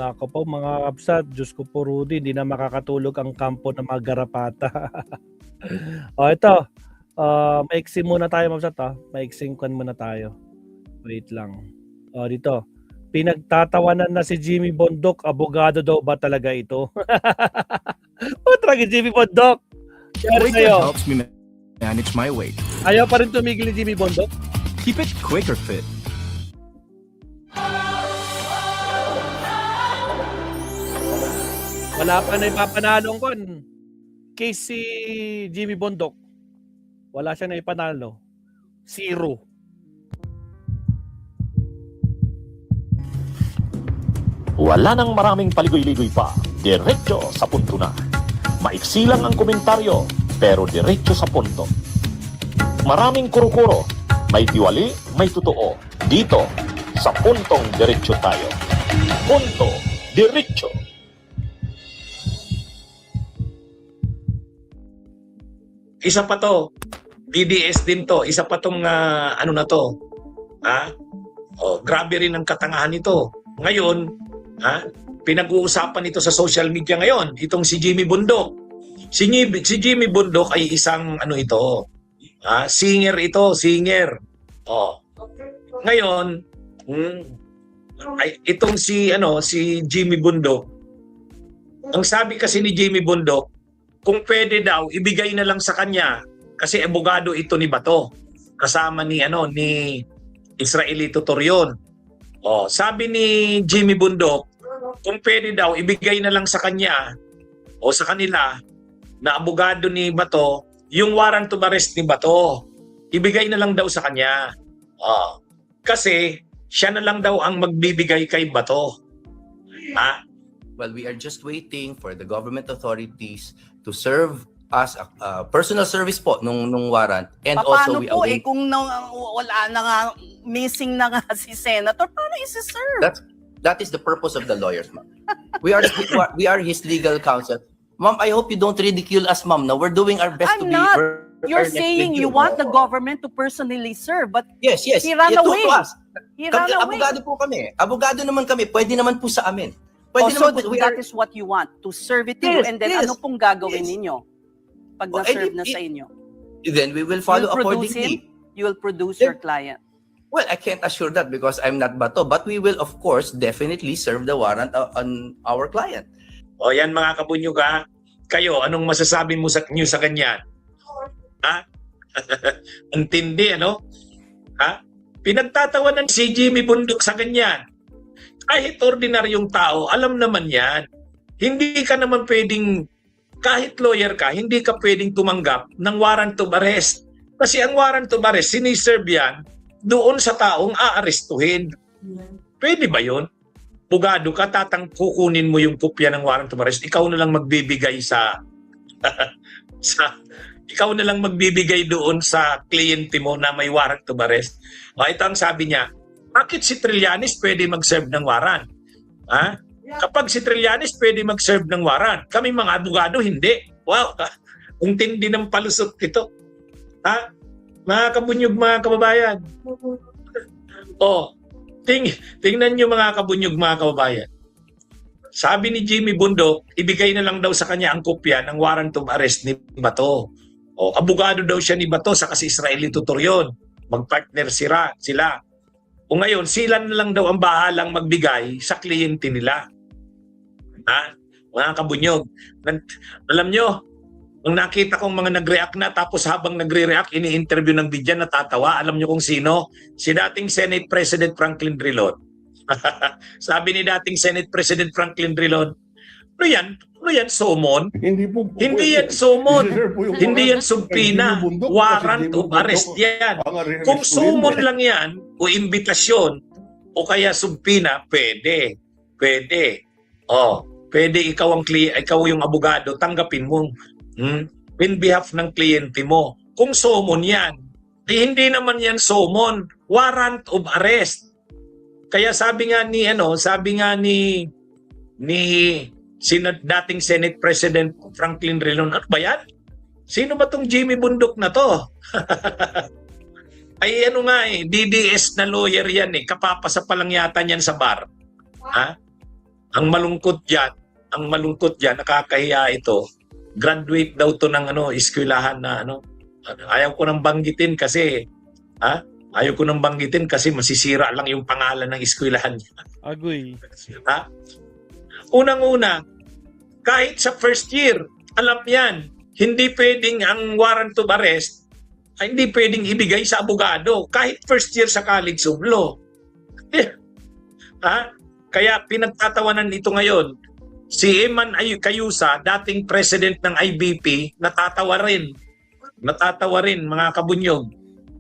Nako po mga kapsat, Diyos ko po Rudy, hindi na makakatulog ang kampo ng mga garapata. O ito, maiksi muna tayo mga kapsat ha. Maiksingkan muna tayo. Wait lang. O dito, pinagtatawanan na si Jimmy Bondok, abogado daw ba talaga ito? O talaga Jimmy Bondok? Kaya sa'yo. helps me manage my weight. Ayaw pa rin tumigil ni Jimmy Bondok? Keep it quick or fit. Wala pa na ipapanalong kon. Case si Jimmy Bondok. Wala siya na ipanalo. 0. Wala nang maraming paligoy-ligoy pa. Diretso sa punto na. Maiksi lang ang komentaryo, pero diretso sa punto. Maraming kuro-kuro. May tiwali, may totoo. Dito, sa puntong diretso tayo. Punto, diretso. Isa pa to, DDS din to. Isa pa tong ano na to. Grabe rin ang katangahan nito. Ngayon, pinag-uusapan ito sa social media ngayon. Itong si Jimmy Bundok. Si Jimmy Bundok ay isang ano ito. Singer ito, singer. Ngayon, itong si Jimmy Bundok. Ang sabi kasi ni Jimmy Bundok, kung pwede daw, ibigay na lang sa kanya kasi abogado ito ni Bato. Kasama ni Israelito Torion. Sabi ni Jimmy Bundok, kung pwede daw, ibigay na lang sa kanya o sa kanila na abogado ni Bato, yung warrant of arrest ni Bato. Ibigay na lang daw sa kanya. Kasi siya na lang daw ang magbibigay kay Bato. Well, we are just waiting for the government authorities to serve us a personal service po nung warrant. And also we po await... kung wala na nga, missing na nga si Senator, paano isi-serve? That is the purpose of the lawyers, ma'am. We are his legal counsel. Ma'am, I hope you don't ridicule us, ma'am. Now, we're doing our best I'm to not. be... You're saying you want the government to personally serve, but Yes. he ran away. To us. He ran away. Abogado po kami. Abogado naman kami. Pwede naman po sa amin. So that is what you want, to serve it to you, Yes, and then yes, ano pong gagawin yes. ninyo pag na-serve na sa inyo? Then we will follow You'll produce accordingly. him? You will produce your client. Well, I can't assure that because I'm not Bato, but we will, of course, definitely serve the warrant on our client. O yan mga kabunyog kayo, anong masasabi mo sa ganyan? Ang tindi, ano? Pinagtatawanan si Jimmy Bundok sa ganyan. Kahit ordinaryong tao, alam naman yan. Hindi ka naman pwedeng, kahit lawyer ka, hindi ka pwedeng tumanggap ng warrant of arrest. Kasi ang warrant of arrest, siniserve yan doon sa taong aarestuhin. Pwede ba yun? Bugado ka, kukunin mo yung kopya ng warrant of arrest, ikaw na lang magbibigay ikaw na lang magbibigay doon sa kliyente mo na may warrant of arrest. Ito ang sabi niya, bakit si Trillanes pwede mag-serve ng warrant? Kapag si Trillanes pwede mag-serve ng warrant, kami mga abogado hindi. Wow, ang tindi ng palusot ito. Mga kabunyog, mga kababayan. Tingnan nyo mga kabunyog, mga kababayan. Sabi ni Jimmy Bundok, ibigay na lang daw sa kanya ang kopya ng warrant of arrest ni Bato. Abogado daw siya ni Bato sa kasi Israelito Torion. Mag-partner sila. O ngayon, sila na lang daw ang bahalang magbigay sa kliyente nila. Mga kabunyog. Alam nyo, nung nakita kong mga nag-react na, tapos habang nagre-react, ini-interview ng bidyan, natatawa. Alam nyo kung sino? Si dating Senate President Franklin Drilon. Sabi ni dating Senate President Franklin Drilon, ano yan, summon? Hindi yan summon. Hindi yan subpoena. Warrant of arrest yan. Kung summon lang yan, o imbitasyon, o kaya subpoena, pwede. Pwede ikaw yung abogado, tanggapin mo. In behalf ng kliyente mo. Kung summon yan, hindi naman yan summon. Warrant of arrest. Kaya sabi nga ni dating Senate President Franklin Drilon, ano ba yan? Sino ba tong Jimmy Bundok na to? Ay DDS na lawyer yan Kapapasa pa lang yata niyan sa bar. Ang malungkot diyan, nakakahiya ito. Graduate daw to ng eskwelahan na ayaw ko nang banggitin kasi masisira lang yung pangalan ng eskwelahan niya. Agoy. Ha? Unang-una, kahit sa first year, alam yan, hindi pwedeng ang warrant of arrest ay hindi pwedeng ibigay sa abogado kahit first year sa College of Law. Ha? Kaya pinagtatawanan ito ngayon. Si Eman Cayusa, dating president ng IBP, natatawa rin. Natatawa rin, mga kabunyog.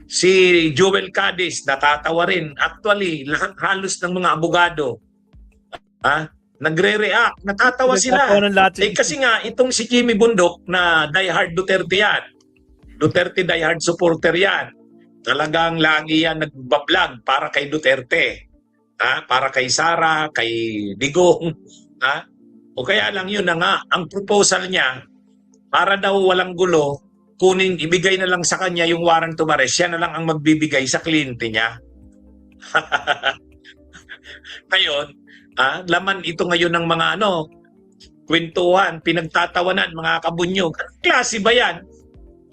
Si Joel Cadiz, natatawa rin. Actually, lahat halos ng mga abogado nagre-react, natatawa sila. Kasi nga, itong si Jimmy Bundok na diehard Duterte yan. Duterte diehard supporter yan. Talagang lagi yan nagbablog para kay Duterte. Para kay Sara, kay Digong. O kaya lang yun na nga, ang proposal niya, para daw walang gulo, ibigay na lang sa kanya yung warrant of arrest, siya na lang ang magbibigay sa kliyente niya. Ngayon, laman ito ngayon ng mga kwentuhan, pinagtatawanan, mga kabunyog. Anong klase ba yan?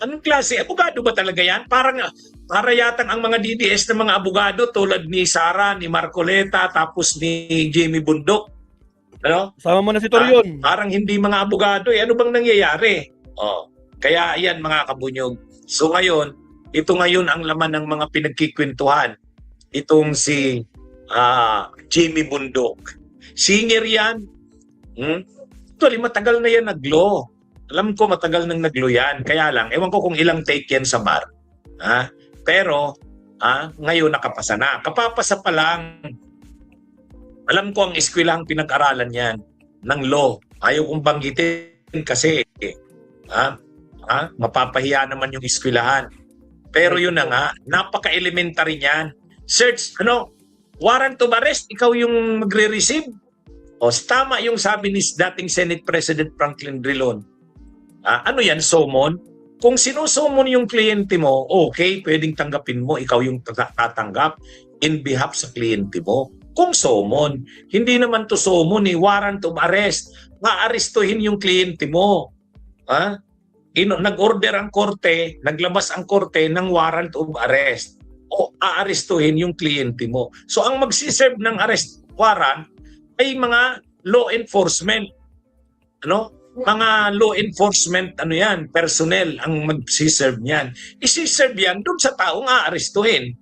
Anong klase? Abogado ba talaga yan? Para yatang ang mga DDS na mga abogado tulad ni Sara, ni Marcoleta, tapos ni Jimmy Bundok. Sama mo na si Torion. Parang hindi mga abogado. Ano bang nangyayari? Kaya yan, mga kabunyog. So ngayon, ito ngayon ang laman ng mga pinagkikwentuhan. Itong si Jimmy Bundok. Singer yan. Actually, matagal na yan nag-law. Alam ko matagal nang nag-law yan. Kaya lang, ewan ko kung ilang take yan sa bar. Pero, ngayon nakapasa na. Kapapasa pa lang. Alam ko ang eskwelahang pinag-aralan yan ng law. Ayaw kong banggitin kasi mapapahiya naman yung eskwelahan. Pero yun na nga, napaka-elementary niyan. Search, warrant of arrest, ikaw yung magre-receive. Tama yung sabi ni dating Senate President Franklin Drilon. Ano yan, summon? Kung sinusumon yung kliyente mo, okay, pwedeng tanggapin mo, ikaw yung tatanggap in behalf sa kliyente mo. Kung summon, hindi naman to summon warrant of arrest. Maarestuhin yung kliyente mo. Nag-order ang korte, naglabas ang korte ng warrant of arrest. O aarestuhin yung kliyente mo. So ang magsiserve ng arrest warrant ay mga law enforcement. Mga law enforcement personnel ang magsiserve niyan. Isi-serve yan doon sa taong aarestuhin.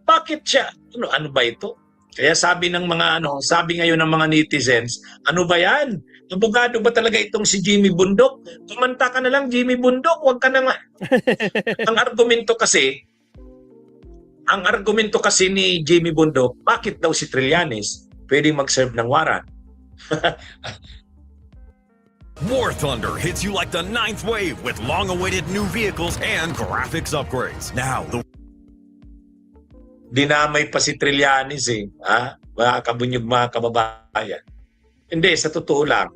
Bakit siya? Ano ba ito? Kaya sabi ng mga sabi ngayon ng mga netizens, ano ba yan? Abogado ba talaga itong si Jimmy Bundok? Kumanta ka na lang, Jimmy Bundok, huwag ka na nga. Ang argumento kasi ni Jimmy Bundok, bakit daw si Trillanes pwedeng mag-serve ng warrant? War Thunder hits you like the ninth wave with long-awaited new vehicles and graphics upgrades. Now, Dinamay pa si Trillanes mga kabunyog, mga kababayan. Hindi, sa totoo lang.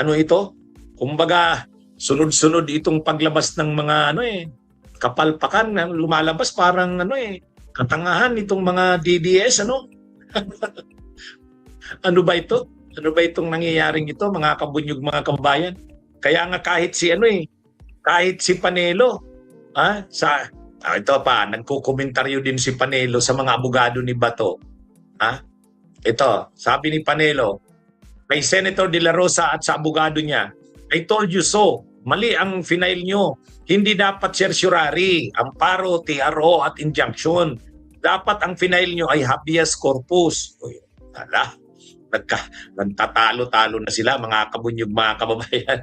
Ano ito? Kumbaga, sunod-sunod itong paglabas ng mga kapalpakan na lumalabas parang katangahan itong mga DDS Ano ba ito? Ano ba itong nangyayaring ito, mga kabunyog, mga kababayan? Kaya nga kahit si Panelo, ito pa, nagkukomentaryo din si Panelo sa mga abogado ni Bato. Ito, sabi ni Panelo, kay Senator De La Rosa at sa abogado niya, I told you so. Mali ang final nyo. Hindi dapat certiorari, amparo, TRO at injunction. Dapat ang final nyo ay habeas corpus. Nagtatalo-talo na sila, mga kabunyog, mga kababayan.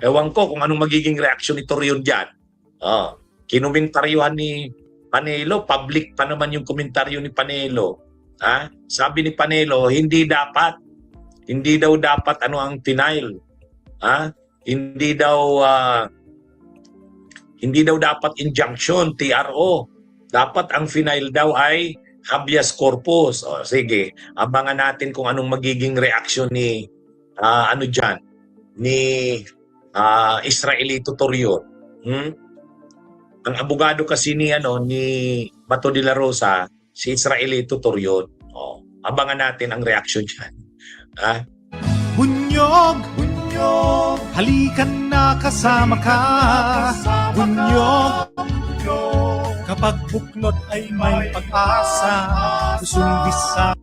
Ewan ko kung anong magiging reaksyon ni Torion dyan. Kinomentaryuhan ni Panelo, public pa naman yung komentaryo ni Panelo. Sabi ni Panelo, hindi daw dapat ang denial. Hindi daw dapat injunction, TRO. Dapat ang final daw ay habeas corpus. Sige, abangan natin kung anong magiging reaksyon ni Israelito Torion. Ang abogado kasi ni Bato de la Rosa, si Israelito Torion. Abangan natin ang reaksyon dyan. Ha? Bunyog, bunyog, halikan na kasama ka. Bunyog, kapag buklod ay may pag-asa. Pusong bisa